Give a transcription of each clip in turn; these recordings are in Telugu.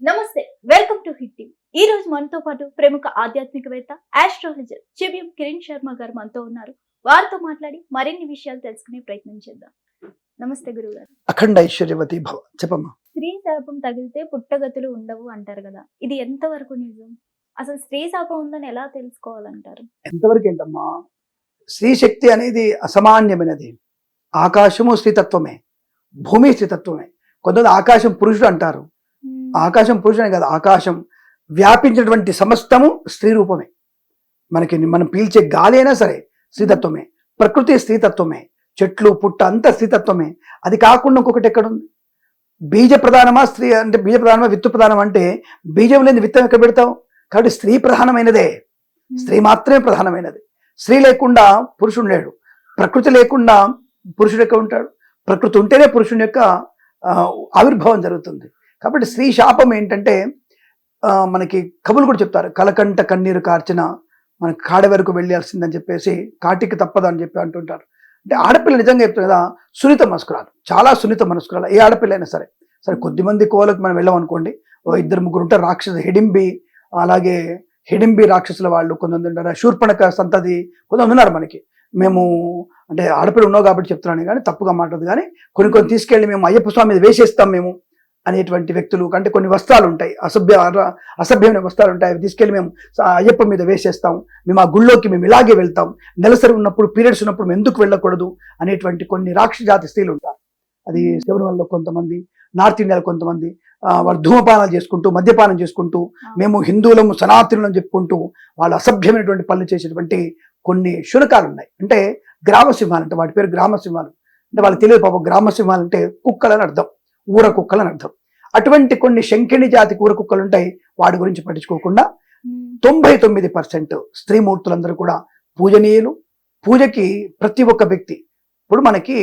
నమస్తే, వెల్కమ్ టు హిట్ టీవీ. ఈ రోజు మనతో పాటు ప్రముఖ ఆధ్యాత్మికవేత్త ఆస్ట్రాలజర్ చెవియం కిరణ్ శర్మ గారు మనతో ఉన్నారు. వారితో మాట్లాడి మరిన్ని విషయాలు తెలుసుకునే ప్రయత్నం చేద్దాం. నమస్తే గురుగారు. అఖండ ఐశ్వర్యవతి భవ. చెప్పమ్మా. స్త్రీ శాపం తగిలితే పుట్టగతులు ఉండవు అంటారు కదా, ఇది ఎంతవరకు నిజం? అసలు స్త్రీ శాపం ఉందని ఎలా తెలుసుకోవాలంటారు? ఎంతవరకు ఏంటమ్మా, స్త్రీ శక్తి అనేది అసామాన్యమైనది. ఆకాశము స్త్రీతత్వమే, భూమి స్త్రీతత్వమే. కొంతమంది ఆకాశం పురుషుడు అంటారు. ఆకాశం పురుషుడే కదా, ఆకాశం వ్యాపించినటువంటి సమస్తము స్త్రీ రూపమే. మనం పీల్చే గాలి అయినా సరే స్త్రీతత్వమే, ప్రకృతి స్త్రీతత్వమే, చెట్లు పుట్ట అంతా స్త్రీతత్వమే. అది కాకుండా ఇంకొకటి ఎక్కడుంది? బీజ ప్రధానమా స్త్రీ అంటే బీజ ప్రధానమా విత్తు ప్రధానం అంటే బీజం లేని విత్తం ఎక్కడ పెడతావు? కాబట్టి స్త్రీ ప్రధానమైనదే, స్త్రీ మాత్రమే ప్రధానమైనది. స్త్రీ లేకుండా పురుషుడు లేడు, ప్రకృతి లేకుండా పురుషుడు ఎక్కడ ఉంటాడు? ప్రకృతి ఉంటేనే పురుషుని యొక్క ఆవిర్భావం జరుగుతుంది. కాబట్టి స్త్రీ శాపం ఏంటంటే మనకి కవులు కూడా చెప్తారు, కలకంట కన్నీరు కార్చిన మనకి కాడ వరకు వెళ్ళాల్సిందని చెప్పేసి, కాటికి తప్పదు అని చెప్పి అంటుంటారు. అంటే ఆడపిల్ల నిజంగా చెప్తుంది కదా, సున్నిత మనస్కురాలు, చాలా సున్నిత మనస్కురాలు. ఏ ఆడపిల్ల అయినా సరే సరే కొద్దిమంది కోలకు మనం వెళ్ళాం అనుకోండి, ఓ ఇద్దరు ముగ్గురు ఉంటారు రాక్షసు, హిడింబి, అలాగే హిడింబి రాక్షసుల వాళ్ళు కొంతమంది ఉంటారు, శూర్పణక సంతతి కొంతమంది ఉన్నారు మనకి. మేము అంటే ఆడపిల్ల ఉన్నావు కాబట్టి చెప్తున్నాను కానీ తప్పుగా మాట్లాడదు. కానీ కొన్ని తీసుకెళ్ళి మేము అయ్యప్ప స్వామి మీద వేసేస్తాం మేము అనేటువంటి వ్యక్తులు, అంటే కొన్ని వస్త్రాలు ఉంటాయి, అసభ్యమైన వస్త్రాలు ఉంటాయి, అవి తీసుకెళ్ళి మేము అయ్యప్ప మీద వేసేస్తాం, మేము ఆ గుళ్ళోకి మేము ఇలాగే వెళ్తాం, నెలసరి ఉన్నప్పుడు పీరియడ్స్ ఉన్నప్పుడు మేము ఎందుకు వెళ్ళకూడదు అనేటువంటి కొన్ని రాక్షస జాతి స్త్రీలు ఉంటారు. అది శబరిమలలో కొంతమంది, నార్త్ ఇండియాలో కొంతమంది వాళ్ళు ధూమపానాలు చేసుకుంటూ మద్యపానం చేసుకుంటూ మేము హిందువులము సనాతనులు అని చెప్పుకుంటూ వాళ్ళు అసభ్యమైనటువంటి పనులు చేసేటువంటి కొన్ని శునకాలు ఉన్నాయి. అంటే గ్రామసింహాలు, అంటే వాటి పేరు గ్రామసింహాలు. అంటే వాళ్ళకి తెలియదు పాపం, గ్రామసింహాలు అంటే కుక్కలని అర్థం, ఊర కుక్కలని అర్థం. అటువంటి కొన్ని శంకిణి జాతి ఊర కుక్కలు ఉంటాయి, వాటి గురించి పట్టించుకోకుండా 99% స్త్రీమూర్తులందరూ కూడా పూజనీయులు. పూజకి ప్రతి ఒక్క వ్యక్తి, ఇప్పుడు మనకి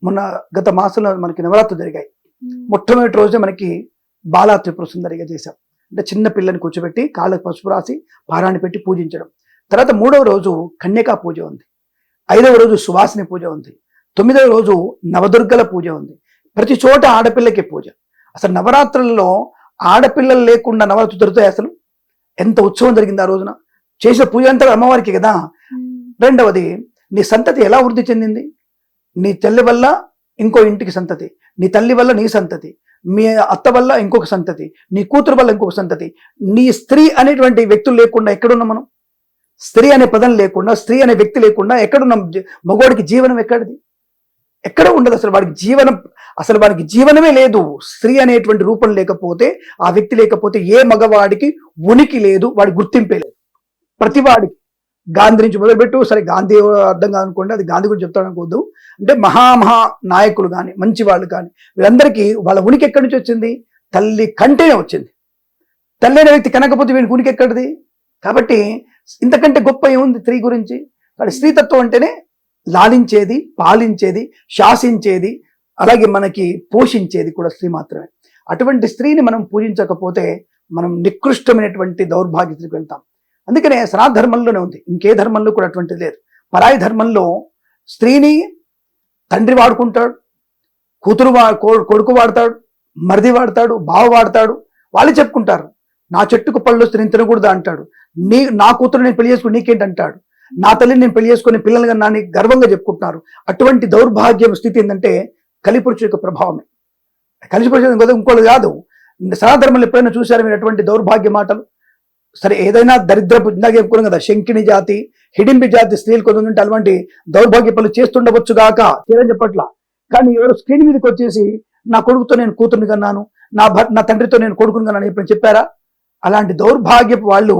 మొన్న గత మాసంలో మనకి నవరాత్రులు జరిగాయి. మొట్టమొదటి రోజే మనకి బాలా త్రిపుర సుందరిగా చేశాం. అంటే చిన్న పిల్లని కూర్చోబెట్టి కాళ్ళకు పసుపు రాసి పారాన్ని పెట్టి పూజించడం. తర్వాత 3వ రోజు కన్యకా పూజ ఉంది, 5వ రోజు సువాసిని పూజ ఉంది, 9వ రోజు నవదుర్గల పూజ ఉంది. ప్రతి చోట ఆడపిల్లకి పూజ. అసలు నవరాత్రులలో ఆడపిల్లలు లేకుండా నవరాత్రులు జరుగుతాయి? అసలు ఎంత ఉత్సవం జరిగింది ఆ రోజున. చేసే పూజ అంతా అమ్మవారికి కదా. రెండవది, నీ సంతతి ఎలా వృద్ధి చెందింది? నీ తల్లి వల్ల ఇంకో ఇంటికి సంతతి, నీ తల్లి వల్ల నీ సంతతి, మీ అత్త వల్ల ఇంకొక సంతతి, నీ కూతురు వల్ల ఇంకొక సంతతి. నీ స్త్రీ అనేటువంటి వ్యక్తులు లేకుండా ఎక్కడున్నాం మనం? స్త్రీ అనే పదం లేకుండా, స్త్రీ అనే వ్యక్తి లేకుండా ఎక్కడున్నాం? మగవాడికి జీవనం ఎక్కడిది? ఎక్కడ ఉండదు అసలు. వాడికి జీవనమే లేదు. స్త్రీ అనేటువంటి రూపం లేకపోతే, ఆ వ్యక్తి లేకపోతే ఏ మగవాడికి ఉనికి లేదు, వాడి గుర్తింపే లేదు. ప్రతి వాడికి గాంధీ నుంచి మొదలుపెట్టు, సరే గాంధీ అర్థం కాదనుకోండి, అది గాంధీ గురించి చెప్తాను అనుకోవద్దు. అంటే మహా నాయకులు కానీ, మంచి వాళ్ళు కానీ, వీళ్ళందరికీ వాళ్ళ ఉనికి ఎక్కడి నుంచి వచ్చింది? తల్లి కంటేనే వచ్చింది. తల్లి అనే వ్యక్తి కనకపోతే వీడికి ఉనికి ఎక్కడిది? కాబట్టి ఇంతకంటే గొప్ప ఏముంది స్త్రీ గురించి? వాడి స్త్రీతత్వం అంటేనే లాలించేది, పాలించేది, శాసించేది, అలాగే మనకి పోషించేది కూడా స్త్రీ మాత్రమే. అటువంటి స్త్రీని మనం పూజించకపోతే మనం నికృష్టమైనటువంటి దౌర్భాగ్య స్థితికి వెళ్తాం. అందుకనే సనాతన ధర్మంలోనే ఉంది, ఇంకే ధర్మంలో కూడా అటువంటిది లేదు. పరాయి ధర్మంలో స్త్రీని తండ్రి వాడుకుంటాడు, కొడుకు వాడతాడు, మరిది వాడతాడు, బావ వాడతాడు. వాళ్ళు చెప్పుకుంటారు, నా చెట్టుకు పళ్ళు వస్తే నేను తినకూడదా అంటాడు. నా కూతురు నేను పెళ్లి చేసుకుని నీకేంటంటాడు. నా తల్లిని నేను పెళ్లి చేసుకుని పిల్లలుగా నాని గర్వంగా చెప్పుకుంటున్నారు. అటువంటి దౌర్భాగ్యం స్థితి ఏంటంటే కలిపురుషు యొక్క ప్రభావమే. కలిపురుషు ఇంకోటి కాదు. సనాతనంలో ఎప్పుడైనా చూశారు మీరు అటువంటి దౌర్భాగ్య మాటలు? సరే ఏదైనా దరిద్రపు, ఇందాక చెప్పుకున్నాం కదా, శంకిణి జాతి, హిడింబి జాతి స్త్రీలు కొంత అటువంటి దౌర్భాగ్య పనులు చేస్తుండవచ్చు గాక, చేయని చెప్పట్లా. కానీ ఎవరు స్క్రీన్ మీదకి వచ్చేసి నా కొడుకుతో నేను కూతుర్ని కన్నాను, నా తండ్రితో నేను కొడుకుని కన్నాను ఎప్పుడైనా చెప్పారా? అలాంటి దౌర్భాగ్యపు వాళ్ళు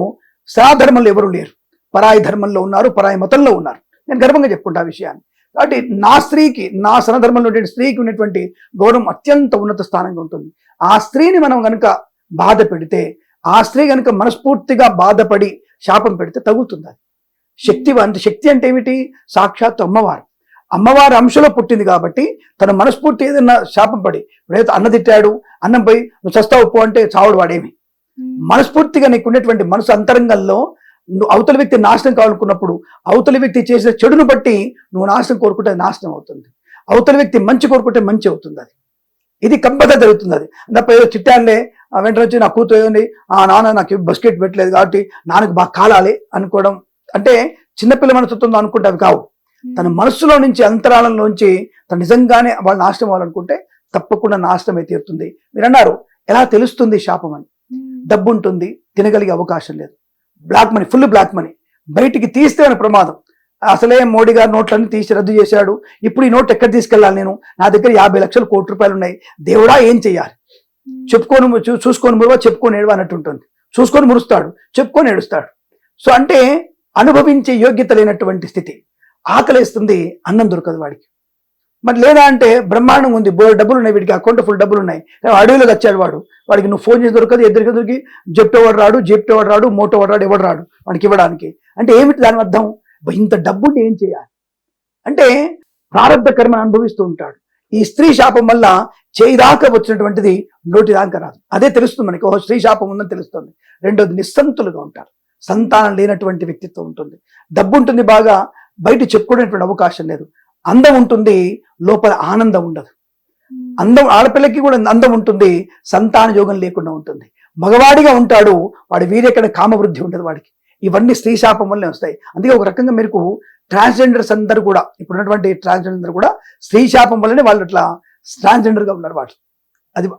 సనాధర్మంలో ఎవరు లేరు, పరాయి ధర్మంలో ఉన్నారు, పరాయి మతంలో ఉన్నారు. నేను గర్వంగా చెప్పుకుంటా ఆ విషయాన్ని. కాబట్టి నా స్త్రీకి, నా సనధర్మంలో ఉండే స్త్రీకి ఉన్నటువంటి గౌరవం అత్యంత ఉన్నత స్థానంగా ఉంటుంది. ఆ స్త్రీని మనం కనుక బాధ పెడితే, ఆ స్త్రీ కనుక మనస్ఫూర్తిగా బాధపడి శాపం పెడితే తగులుతుంది. అది శక్తి అంటే ఏమిటి? సాక్షాత్ అమ్మవారి అంశలో పుట్టింది కాబట్టి తన మనస్ఫూర్తి ఏదైనా శాపం పడి, ఇప్పుడైతే అన్న తిట్టాడు, అన్నం పోయి నువ్వు చస్తావు పో అంటే చావుడు వాడేమి. మనస్ఫూర్తిగా నీకు ఉన్నటువంటి మనసు అంతరంగంలో నువ్వు అవతల వ్యక్తి నాశనం కావాలనుకున్నప్పుడు, అవతల వ్యక్తి చేసిన చెడును బట్టి నువ్వు నాశనం కోరుకుంటే అది నాశనం అవుతుంది, అవతల వ్యక్తి మంచి కోరుకుంటే మంచి అవుతుంది. అది ఇది కంపల్సరీ జరుగుతుంది. అది తప్ప ఏదో చిట్టాలే వెంటనే వచ్చి నా కూతురు ఏముంది, నాన్న నాకు బస్కెట్ పెట్టలేదు కాబట్టి నాన్నకు బాగా కాలాలి అనుకోవడం అంటే చిన్నపిల్ల మనసుతో అనుకుంటే అవి కావు. తన మనస్సులో నుంచి అంతరాళంలోంచి తను నిజంగానే వాళ్ళు నాశనం అవ్వాలనుకుంటే తప్పకుండా నాశనమే తీరుతుంది. మీరు అన్నారు ఎలా తెలుస్తుంది శాపం అని. డబ్బు ఉంటుంది, తినగలిగే అవకాశం లేదు, black money, full black money, బయటికి తీస్తే అని ప్రమాదం. అసలే మోడీ గారు నోట్లన్నీ తీసి రద్దు చేశాడు, ఇప్పుడు ఈ నోట్ ఎక్కడ తీసుకెళ్ళాలి నేను, నా దగ్గర 50 లక్షల కోట్ల రూపాయలు ఉన్నాయి, దేవుడా ఏం చెయ్యాలి, చూసుకొని మురువా చెప్పుకొని ఏడవ అన్నట్టు ఉంటుంది. చూసుకొని మురుస్తాడు, చెప్పుకొని ఏడుస్తాడు. సో అంటే అనుభవించే యోగ్యత లేనటువంటి స్థితి. ఆకలేస్తుంది, అన్నం దొరకదు వాడికి. మరి లేదా అంటే బ్రహ్మాండం ఉంది, డబ్బులు ఉన్నాయి, వీడికి అకౌంట్ ఫుల్ డబ్బులు ఉన్నాయి, అడవిలోకి వచ్చాడు వాడికి నువ్వు ఫోన్ చేసి దొరకదు, ఎదురికి జెప్టో వాడు రాడు, మోటో వాడు రాడు, ఎవడు రాడు వాడికి ఇవ్వడానికి. అంటే ఏమిటి దాని అర్థం? ఇంత డబ్బుంటే ఏం చేయాలి అంటే ప్రారంభ కర్మను అనుభవిస్తూ ఉంటాడు. ఈ స్త్రీ శాపం వల్ల చేయి దాకా వచ్చినటువంటిది నోటి దాకా రాదు. అదే తెలుస్తుంది మనకి, ఓహో స్త్రీ శాపం ఉందని తెలుస్తుంది. రెండోది నిస్సంతులుగా ఉంటారు, సంతానం లేనటువంటి వ్యక్తిత్వం ఉంటుంది. డబ్బు ఉంటుంది బాగా, బయట చెప్పుకునేటువంటి అవకాశం లేదు. అందం ఉంటుంది, లోపల ఆనందం ఉండదు. అందం ఆడపిల్లకి కూడా అందం ఉంటుంది, సంతాన యోగం లేకుండా ఉంటుంది. మగవాడిగా ఉంటాడు, వాడి వీరెక్కడ కామవృద్ధి ఉండదు వాడికి. ఇవన్నీ స్త్రీ శాపం వల్లే వస్తాయి. అందుకే ఒక రకంగా మీకు ట్రాన్స్జెండర్స్ అందరూ కూడా, ఇప్పుడున్నటువంటి ట్రాన్స్జెండర్ కూడా స్త్రీ శాపం వల్లనే వాళ్ళు అట్లా ట్రాన్స్జెండర్గా ఉన్నారు వాళ్ళు.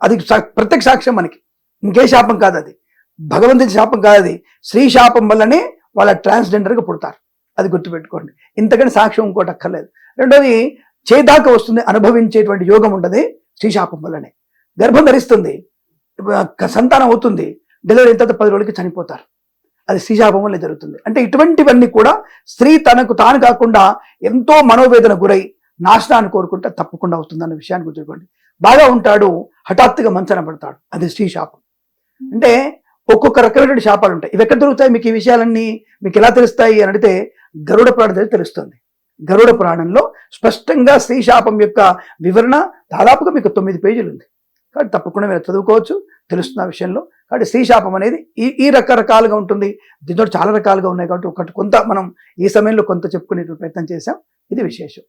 అది ప్రత్యక్ష సాక్ష్యం మనకి, ఇంకే శాపం కాదు అది, భగవంతుని శాపం కాదు అది, స్త్రీ శాపం వల్లనే వాళ్ళ ట్రాన్స్జెండర్గా పుడతారు. అది గుర్తుపెట్టుకోండి, ఇంతకని సాక్ష్యం ఇంకోటి అక్కర్లేదు. రెండోది చేదాకా వస్తుంది, అనుభవించేటువంటి యోగం ఉండదు స్త్రీ శాపం వల్లనే. గర్భం ధరిస్తుంది, సంతానం అవుతుంది, డెలివరీ అయిన తర్వాత 10 రోజులకి చనిపోతారు. అది శ్రీశాపం వల్ల జరుగుతుంది. అంటే ఇటువంటివన్నీ కూడా స్త్రీ తనకు తాను కాకుండా ఎంతో మనోవేదన గురై నాశనాన్ని కోరుకుంటే తప్పకుండా అవుతుందన్న విషయాన్ని గుర్తుపెట్టుకోండి. బాగా ఉంటాడు, హఠాత్తుగా మంచాన పడతాడు, అది స్త్రీ శాపం. అంటే ఒక్కొక్క రకమైనటువంటి శాపాలు ఉంటాయి. ఇవి ఎక్కడ దొరుకుతాయి మీకు? ఈ విషయాలన్నీ మీకు ఎలా తెలుస్తాయి అని అడిగితే గరుడ పురాణం తెలుస్తుంది. గరుడ పురాణంలో స్పష్టంగా స్త్రీ శాపం యొక్క వివరణ దాదాపుగా మీకు 9 పేజీలు ఉంది. కాబట్టి తప్పకుండా మీరు చదువుకోవచ్చు, తెలుస్తున్న విషయంలో. కాబట్టి స్త్రీ శాపం అనేది ఈ రకరకాలుగా ఉంటుంది, దీంతో చాలా రకాలుగా ఉన్నాయి. కాబట్టి కొంత మనం ఈ సమయంలో కొంత చెప్పుకునే ప్రయత్నం చేశాం. ఇది విశేషం.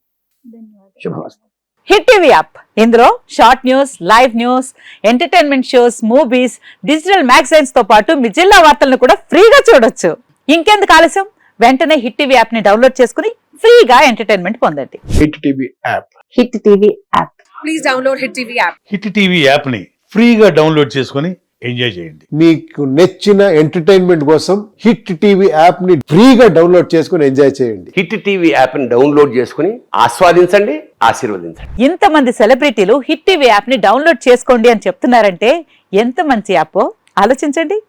శుభమస్తు. హిట్ టీవీ యాప్, ఇందులో short news, live news, entertainment shows, movies, digital magazines తో పాటు మీ జిల్లా వార్తలను కూడా ఫ్రీగా చూడొచ్చు. ఇంకెందుకు ఆలస్యం, వెంటనే హిట్ టీవీ యాప్ ని డౌన్లోడ్ చేసుకుని ఫ్రీగా ఎంటర్టైన్మెంట్ పొందండి. Hit TV app. Hit TV app. Please download hit TV app. Hit TV app ని ఫ్రీగా డౌన్లోడ్ చేసుకొని ఎంజాయ్ చేయండి. మీకు నచ్చిన ఎంటర్టైన్మెంట్ కోసం హిట్ టీవీ యాప్ ని ఫ్రీగా డౌన్లోడ్ చేసుకొని ఎంజాయ్ చేయండి. హిట్ టీవీ యాప్ ని డౌన్లోడ్ చేసుకుని ఆస్వాదించండి, ఆశీర్వదించండి. ఇంతమంది సెలబ్రిటీలు హిట్ టీవీ యాప్ ని డౌన్లోడ్ చేసుకోండి అని చెప్తున్నారంటే ఎంత మంచి యాప్ ఆలోచించండి.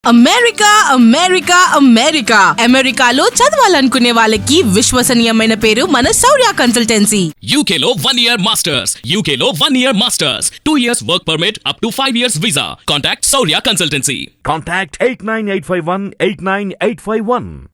అమెరికా అమెరికా అమెరికా అమెరికాలో చదవాలనుకునే వాళ్ళకి విశ్వసనీయమైన పేరు మన శౌర్య కన్సల్టెన్సీ. UK లో 1 year masters. UK లో 1 year masters. 2 years work permit up to 5 years visa. Contact Saurya Consultancy. Contact 89851 89851.